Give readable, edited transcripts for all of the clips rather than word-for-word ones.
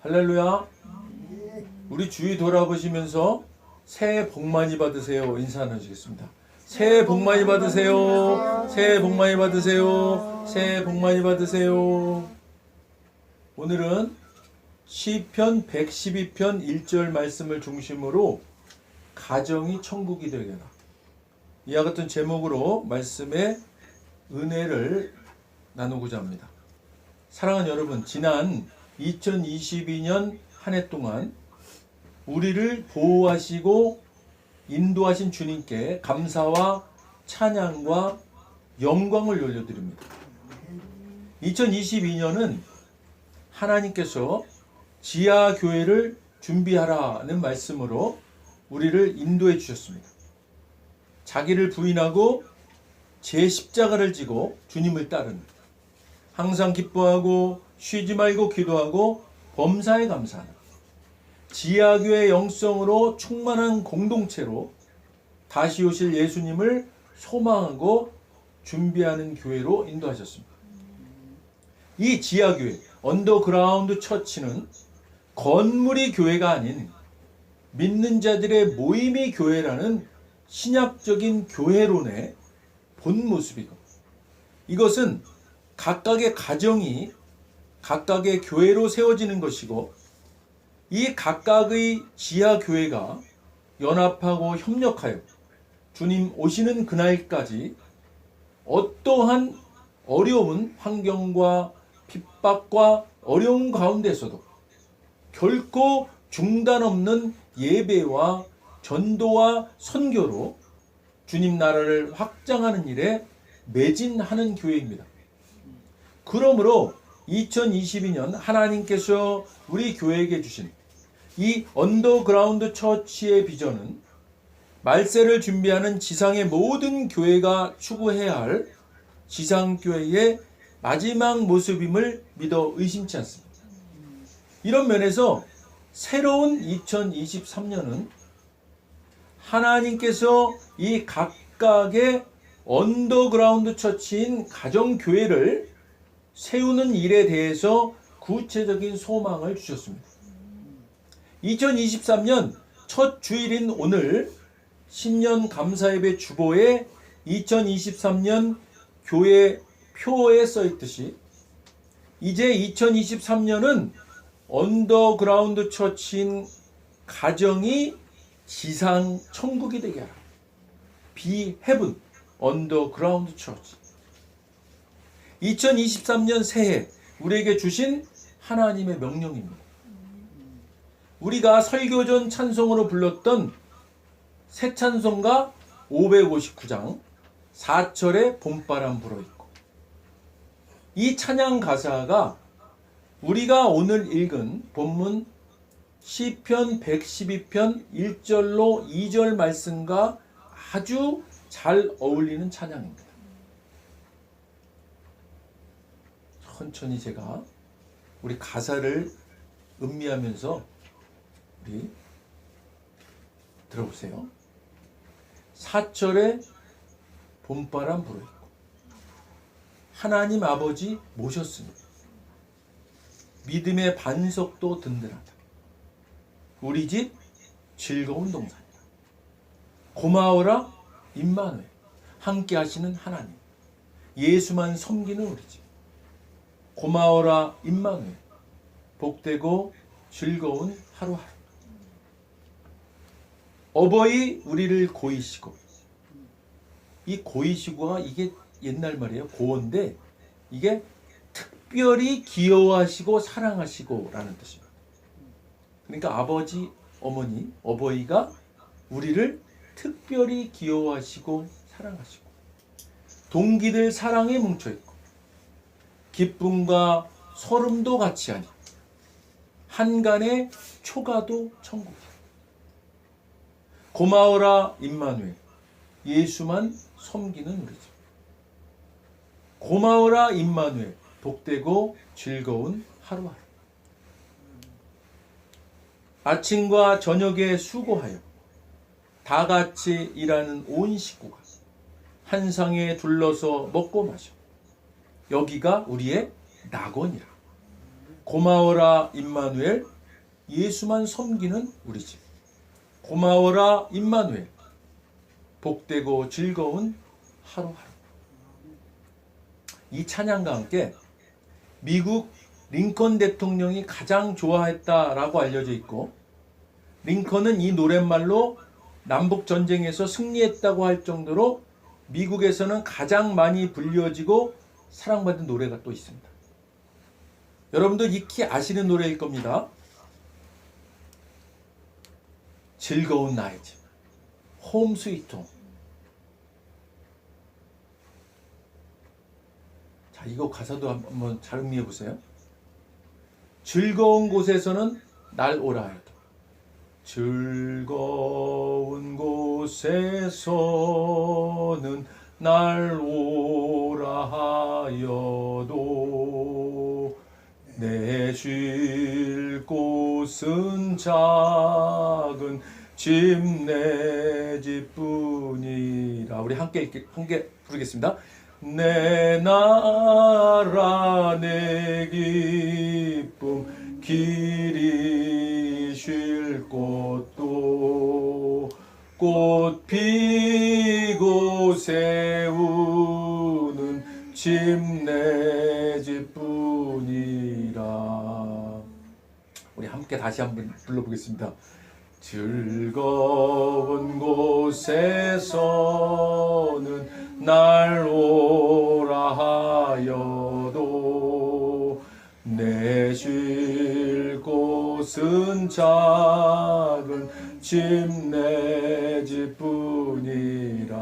할렐루야. 우리 주위 돌아보시면서 새해 복 많이 받으세요. 인사 나누시겠습니다. 새해 복 많이 받으세요. 새해 복 많이 받으세요. 새해 복 많이 받으세요. 오늘은 시편 112편 1절 말씀을 중심으로 가정이 천국이 되게 하라. 이와 같은 제목으로 말씀의 은혜를 나누고자 합니다. 사랑하는 여러분, 지난 2022년 한 해 동안 우리를 보호하시고 인도하신 주님께 감사와 찬양과 영광을 돌려드립니다. 2022년은 하나님께서 지하교회를 준비하라는 말씀으로 우리를 인도해 주셨습니다. 자기를 부인하고 제 십자가를 지고 주님을 따르는, 항상 기뻐하고 쉬지 말고 기도하고 범사에 감사하는 지하교회 영성으로 충만한 공동체로 다시 오실 예수님을 소망하고 준비하는 교회로 인도하셨습니다. 이 지하교회, 언더그라운드 처치는 건물이 교회가 아닌 믿는 자들의 모임이 교회라는 신약적인 교회론의 본 모습이고, 이것은 각각의 가정이 각각의 교회로 세워지는 것이고, 이 각각의 지하교회가 연합하고 협력하여 주님 오시는 그날까지 어떠한 어려운 환경과 핍박과 어려운 가운데서도 결코 중단 없는 예배와 전도와 선교로 주님 나라를 확장하는 일에 매진하는 교회입니다. 그러므로 2022년 하나님께서 우리 교회에게 주신 이 언더그라운드 처치의 비전은 말세를 준비하는 지상의 모든 교회가 추구해야 할 지상교회의 마지막 모습임을 믿어 의심치 않습니다. 이런 면에서 새로운 2023년은 하나님께서 이 각각의 언더그라운드 처치인 가정교회를 세우는 일에 대해서 구체적인 소망을 주셨습니다. 2023년 첫 주일인 오늘 신년 감사예배 주보에 2023년 교회 표에 써있듯이 이제 2023년은 언더그라운드 처치인 가정이 지상 천국이 되게 하라. Be heaven 언더그라운드 처치. 2023년 새해 우리에게 주신 하나님의 명령입니다. 우리가 설교 전 찬송으로 불렀던 새 찬송가 559장 4절에 봄바람 불어있고, 이 찬양 가사가 우리가 오늘 읽은 본문 시편 112편 1절로 2절 말씀과 아주 잘 어울리는 찬양입니다. 천천히 제가 우리 가사를 음미하면서 우리 들어보세요. 4절에 봄바람 불어있고 하나님 아버지 모셨으니 믿음의 반석도 든든하다. 우리 집 즐거운 동산이다. 고마워라 임마누엘, 함께 하시는 하나님, 예수만 섬기는 우리 집. 고마워라 임마누엘, 복되고 즐거운 하루하루. 어버이 우리를 고이시고, 이 고이시고가 이게 옛날 말이에요. 고어인데 이게 특별히 귀여워하시고 사랑하시고 라는 뜻입니다. 그러니까 아버지, 어머니, 어버이가 우리를 특별히 귀여워하시고 사랑하시고, 동기들 사랑에 뭉쳐있고 기쁨과 소름도 같이 하니 한간의 초가도 천국이다. 고마워라 임마누엘, 예수만 섬기는 우리 집. 고마워라 임마누엘, 복되고 즐거운 하루하루. 아침과 저녁에 수고하여 다 같이 일하는 온 식구가 한 상에 둘러서 먹고 마셔. 여기가 우리의 낙원이라. 고마워라 임마누엘, 예수만 섬기는 우리 집. 고마워라 임마누엘, 복되고 즐거운 하루하루. 이 찬양과 함께 미국 링컨 대통령이 가장 좋아했다라고 알려져 있고, 링컨은 이 노랫말로 남북전쟁에서 승리했다고 할 정도로 미국에서는 가장 많이 불려지고 사랑받은 노래가 또 있습니다. 여러분들 익히 아시는 노래일 겁니다. 즐거운 나의 집, 홈 스위트 홈. 자, 이거 가사도 한번 잘 음미해 보세요. 즐거운 곳에서는 날 오라 해도, 즐거운 곳에서는 날 오라 하여도 내 쉴 곳은 작은 집 내 집뿐이라. 우리 함께 부르겠습니다. 내 나라 내 기쁨 길이 쉴 곳도 꽃 피고 세우는 집 내 집뿐이라. 우리 함께 다시 한번 불러보겠습니다. 즐거운 곳에서는 날 오라 하여도 내 쉴 곳은 작은 집 내 집뿐이라.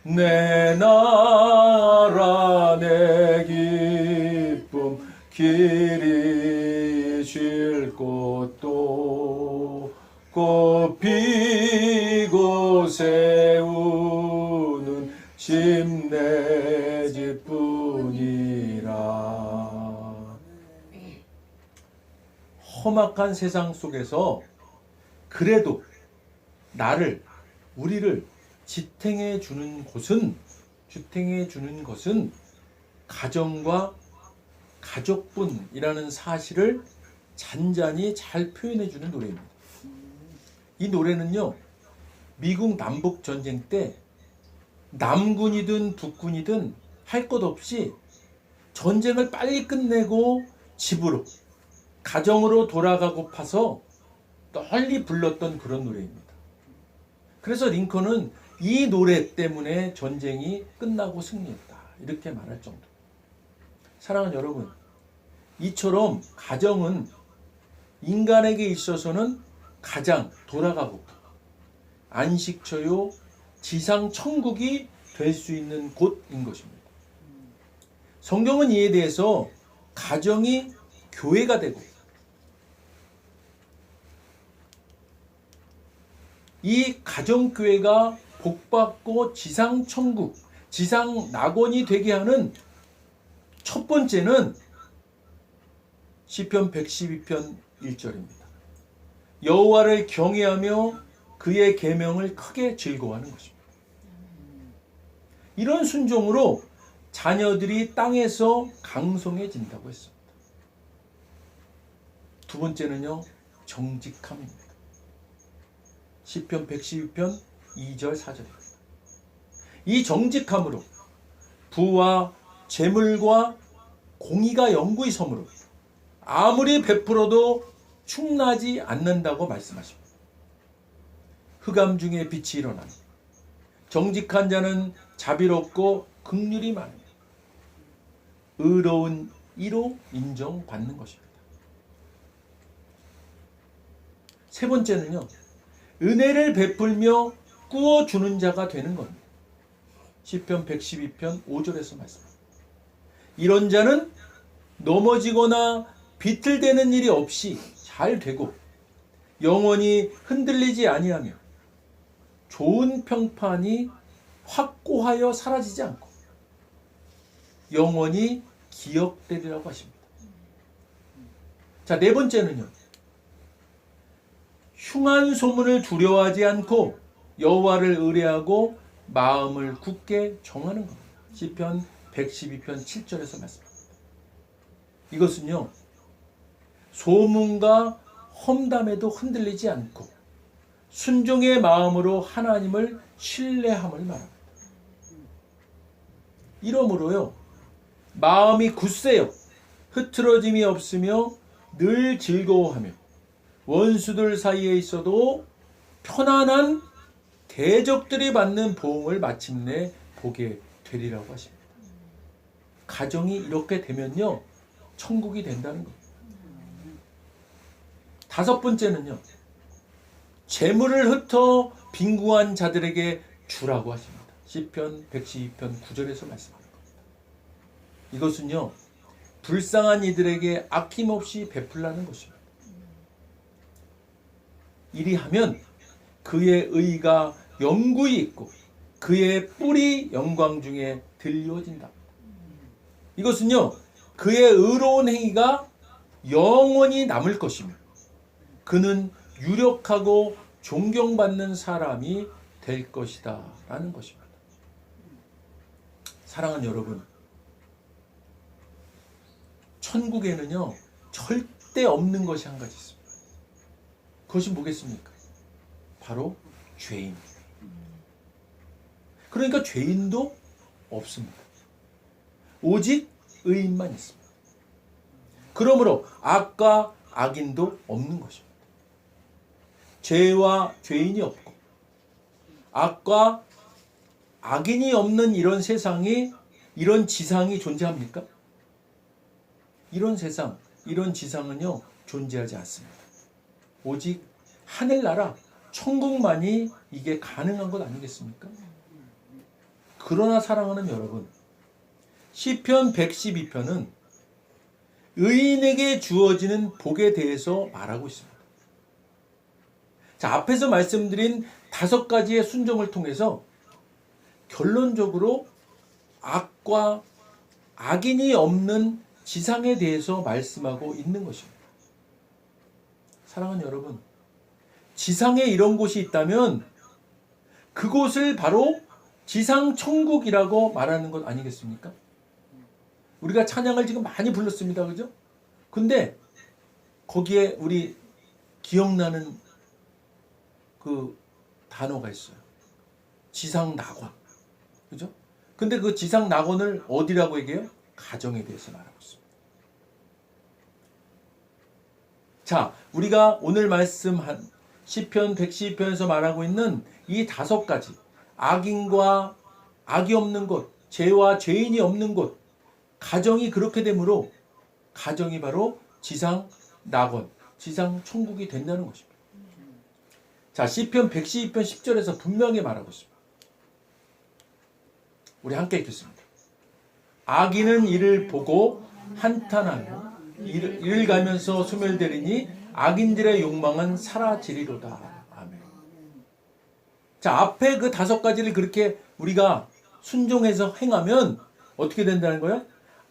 내 나라 내 기쁨 길이 쉴 곳도 꽃 피고 세우는 집 내 집뿐이라. 험악한 세상 속에서 그래도 우리를 지탱해 주는 것은 가정과 가족뿐이라는 사실을 잔잔히 잘 표현해 주는 노래입니다. 이 노래는요, 미국 남북 전쟁 때 남군이든 북군이든 할 것 없이 전쟁을 빨리 끝내고 집으로, 가정으로 돌아가고파서 널리 불렀던 그런 노래입니다. 그래서 링컨은 이 노래 때문에 전쟁이 끝나고 승리했다, 이렇게 말할 정도. 사랑하는 여러분, 이처럼 가정은 인간에게 있어서는 가장 돌아가고 안식처요 지상 천국이 될 수 있는 곳인 것입니다. 성경은 이에 대해서 가정이 교회가 되고 이 가정교회가 복받고 지상 천국, 지상 낙원이 되게 하는 첫 번째는 시편 112편 1절입니다. 여호와를 경외하며 그의 계명을 크게 즐거워하는 것입니다. 이런 순종으로 자녀들이 땅에서 강성해진다고 했습니다. 두 번째는요, 정직함입니다. 시편 112편 2절 4절입니다. 이 정직함으로 부와 재물과 공의가 영구히 섬으로 아무리 베풀어도 충나지 않는다고 말씀하십니다. 흑암 중에 빛이 일어나니 정직한 자는 자비롭고 긍휼이 많으며 의로운 이로 인정받는 것입니다. 세 번째는요, 은혜를 베풀며 꾸어주는 자가 되는 겁니다. 시편 112편 5절에서 말씀합니다. 이런 자는 넘어지거나 비틀대는 일이 없이 잘 되고 영원히 흔들리지 아니하며 좋은 평판이 확고하여 사라지지 않고 영원히 기억되리라고 하십니다. 자, 네 번째는요, 흉한 소문을 두려워하지 않고 여호와를 의뢰하고 마음을 굳게 정하는 겁니다. 시편 112편 7절에서 말씀합니다. 이것은요, 소문과 험담에도 흔들리지 않고 순종의 마음으로 하나님을 신뢰함을 말합니다. 이러므로요, 마음이 굳세요, 흐트러짐이 없으며 늘 즐거워하며 원수들 사이에 있어도 편안한 대적들이 받는 보응을 마침내 보게 되리라고 하십니다. 가정이 이렇게 되면요, 천국이 된다는 겁니다. 다섯 번째는요, 재물을 흩어 빈궁한 자들에게 주라고 하십니다. 시편 112편 9절에서 말씀하는 겁니다. 이것은요, 불쌍한 이들에게 아낌없이 베풀라는 것입니다. 이리하면 그의 의가 영구히 있고 그의 뿔이 영광 중에 들리어진다. 이것은요, 그의 의로운 행위가 영원히 남을 것이며 그는 유력하고 존경받는 사람이 될 것이다 라는 것입니다. 사랑하는 여러분, 천국에는요, 절대 없는 것이 한 가지 있습니다. 그것이 뭐겠습니까? 바로 죄인입니다. 그러니까 죄인도 없습니다. 오직 의인만 있습니다. 그러므로 악과 악인도 없는 것입니다. 죄와 죄인이 없고 악과 악인이 없는 이런 세상이, 이런 지상이 존재합니까? 이런 세상, 이런 지상은요, 존재하지 않습니다. 오직 하늘나라, 천국만이 이게 가능한 것 아니겠습니까? 그러나 사랑하는 여러분, 시편 112편은 의인에게 주어지는 복에 대해서 말하고 있습니다. 자, 앞에서 말씀드린 5가지의 순종을 통해서 결론적으로 악과 악인이 없는 지상에 대해서 말씀하고 있는 것입니다. 사랑하는 여러분, 지상에 이런 곳이 있다면 그곳을 바로 지상 천국이라고 말하는 것 아니겠습니까? 우리가 찬양을 지금 많이 불렀습니다. 그죠? 근데 거기에 우리 기억나는 그 단어가 있어요. 지상 낙원. 그죠? 근데 그 지상 낙원을 어디라고 얘기해요? 가정에 대해서 말하고 있습니다. 자, 우리가 오늘 말씀한 시편 112편에서 말하고 있는 이 5가지, 악인과 악이 없는 곳, 죄와 죄인이 없는 곳, 가정이 그렇게 되므로 가정이 바로 지상 낙원, 지상 천국이 된다는 것입니다. 자, 시편 112편 10절에서 분명히 말하고 있습니다. 우리 함께 읽겠습니다. 악인은 이를 보고 한탄하며 이를 가면서 소멸되리니 악인들의 욕망은 사라지리로다. 아멘. 자, 앞에 그 5가지를 그렇게 우리가 순종해서 행하면 어떻게 된다는 거예요?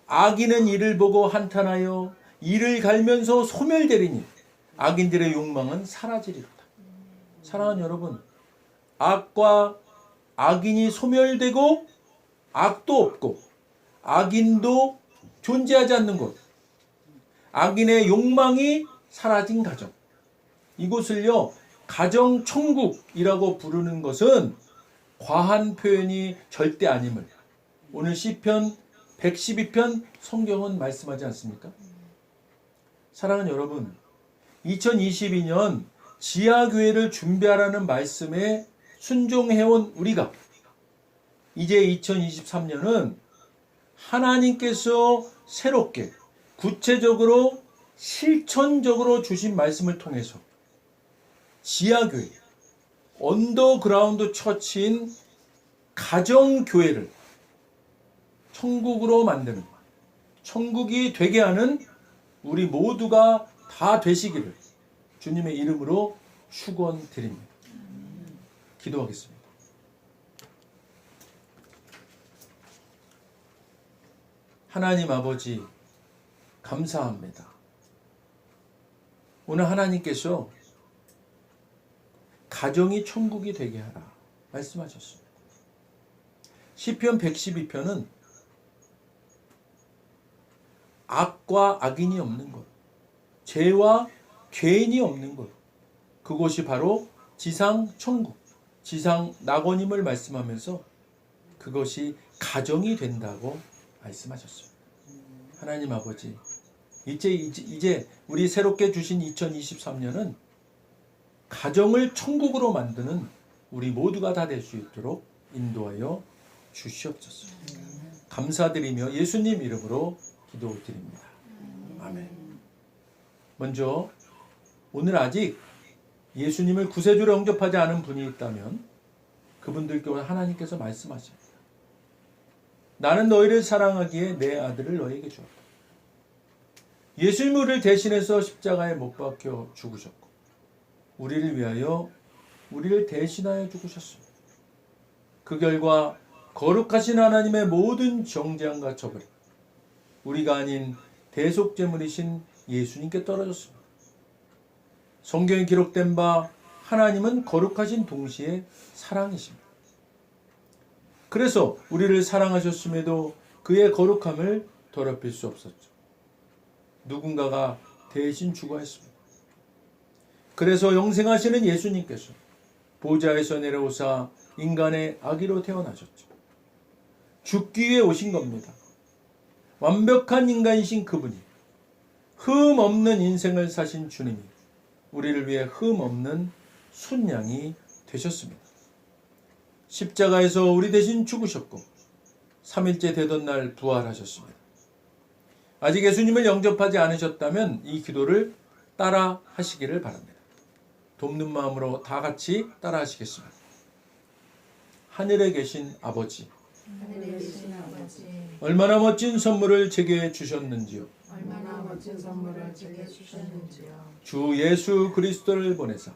악인은 이를 보고 한탄하여 이를 갈면서 소멸되리니 악인들의 욕망은 사라지리로다. 사랑하는 여러분, 악과 악인이 소멸되고 악도 없고 악인도 존재하지 않는 곳, 악인의 욕망이 사라진 가정, 이곳을요 가정 천국이라고 부르는 것은 과한 표현이 절대 아님을 오늘 시편 112편 성경은 말씀하지 않습니까? 사랑하는 여러분, 2022년 지하교회를 준비하라는 말씀에 순종해온 우리가 이제 2023년은 하나님께서 새롭게 구체적으로 실천적으로 주신 말씀을 통해서 지하교회, 언더그라운드 처치인 가정교회를 천국으로 만드는, 천국이 되게 하는 우리 모두가 다 되시기를 주님의 이름으로 축원드립니다. 기도하겠습니다. 하나님 아버지, 감사합니다. 오늘 하나님께서 가정이 천국이 되게 하라 말씀하셨습니다. 시편 112편은 악과 악인이 없는 곳, 죄와 죄인이 없는 곳, 그곳이 바로 지상 천국, 지상 낙원임을 말씀하면서 그것이 가정이 된다고 말씀하셨어요. 하나님 아버지, 이제 우리 새롭게 주신 2023년은 가정을 천국으로 만드는 우리 모두가 다 될 수 있도록 인도하여 주시옵소서. 감사드리며 예수님 이름으로 기도드립니다. 아멘. 먼저 오늘 아직 예수님을 구세주로 영접하지 않은 분이 있다면 그분들께 하나님께서 말씀하십니다. 나는 너희를 사랑하기에 내 아들을 너희에게 주었다. 예수님이 우리를 대신해서 십자가에 못 박혀 죽으셨고 우리를 위하여 우리를 대신하여 죽으셨습니다. 그 결과 거룩하신 하나님의 모든 정죄함과 처벌이 우리가 아닌 대속제물이신 예수님께 떨어졌습니다. 성경에 기록된 바 하나님은 거룩하신 동시에 사랑이십니다. 그래서 우리를 사랑하셨음에도 그의 거룩함을 더럽힐 수 없었죠. 누군가가 대신 죽어야 했습니다. 그래서 영생하시는 예수님께서 보좌에서 내려오사 인간의 아기로 태어나셨죠. 죽기 위해 오신 겁니다. 완벽한 인간이신 그분이 흠 없는 인생을 사신 주님이 우리를 위해 흠 없는 순양이 되셨습니다. 십자가에서 우리 대신 죽으셨고 3일째 되던 날 부활하셨습니다. 아직 예수님을 영접하지 않으셨다면 이 기도를 따라 하시기를 바랍니다. 돕는 마음으로 다 같이 따라 하시겠습니다. 하늘에 계신 아버지, 얼마나 멋진 선물을 제게 주셨는지요. 주 예수 그리스도를 보내사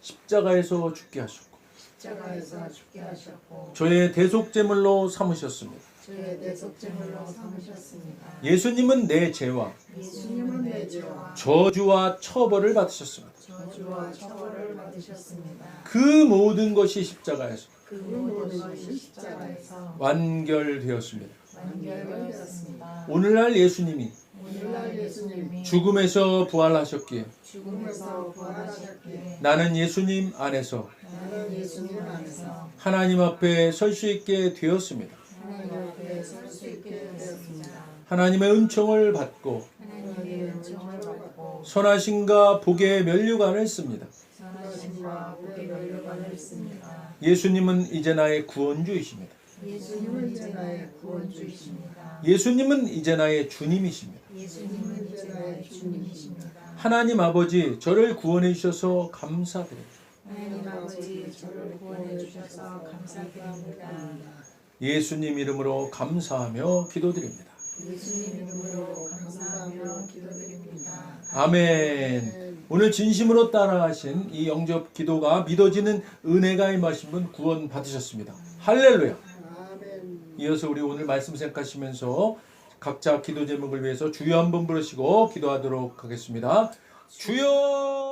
십자가에서 죽게 하셨고 저의 대속제물로 삼으셨습니다. 예수님은 내 죄와 저주와 처벌을 받으셨습니다. 그 모든 것이 십자가에서 완결되었습니다. 오늘날 예수님이 죽음에서 부활하셨기에 나는 예수님 안에서 하나님 앞에 설 수 있게 되었습니다. 하나님의 은총을 받고 선하심과 복의 면류관을 씁니다. 예수님은 이제 나의 구원주이십니다. 예수님은 이제 나의 주님이십니다. 하나님 아버지, 저를 구원해 주셔서 감사드립니다. 예수님 이름으로 감사하며 기도드립니다. 아멘. 오늘 진심으로 따라하신 이 영접 기도가 믿어지는 은혜가 임하신 분 구원 받으셨습니다. 할렐루야. 이어서 우리 오늘 말씀 생각하시면서 각자 기도 제목을 위해서 주여 한번 부르시고 기도하도록 하겠습니다. 주여.